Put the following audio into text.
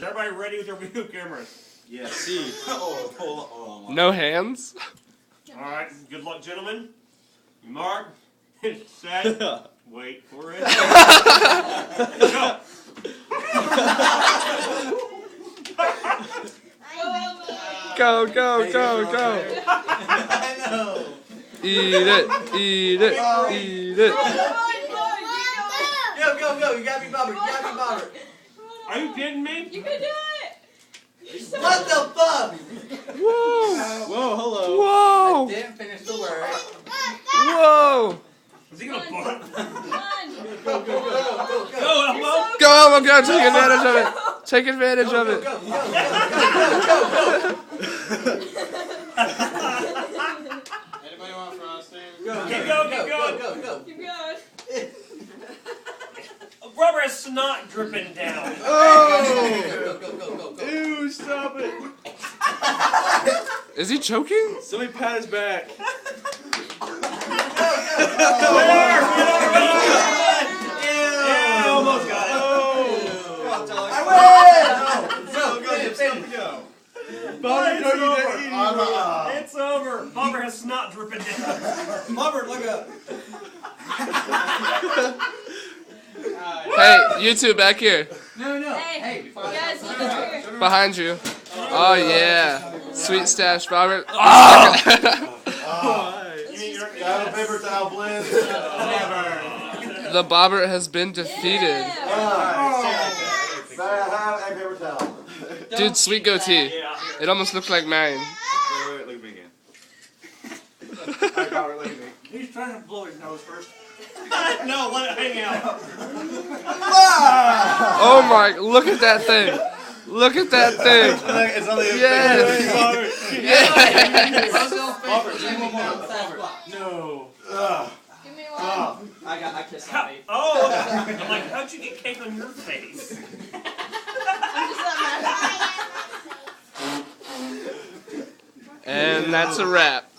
everybody ready with their video cameras? Yeah, see. Hold on. No hands? Alright, good luck, gentlemen. Mark, set, wait for it. Go. Go, go, go, go. I know. Eat it, eat it, eat it. Go. You gotta be Bobbert. Are you kidding me? You can do it! What the fuck? Whoa, Whoa, hello. whoa, Didn't finish the word. whoa. Is he gonna fart? Run! Go, Elmo. Go, Elmo, go, take advantage of it. Take advantage of it. Go. Anybody want frosting? Keep going. Keep going. Rubber snot dripping down. Go. Ew, stop it. Is he choking? Somebody pat his back. Yeah, almost got it. I win! Go. It's over. It's over. Bobber has snot dripping down. Bobbert, look up. Hey, you two back here. No. Hey, guys, look at here. Behind you. Oh, yeah. Sweet stash, Robert. You mean you're Got a paper towel, please. never. The Bobbert has been defeated. Yeah. May I have a paper towel? Dude, sweet goatee. Yeah. It almost looked like mine. Wait, look at me again. Alright, Robert, look at me. He's trying to blow his nose first. No, let it hang out. Oh my, look at that thing. Look at that thing. It's only a Yes. Yes. No. Give me one. I kissed Abby. Oh, I'm like, how'd you get cake on your face? I'm just not mad. And that's a wrap.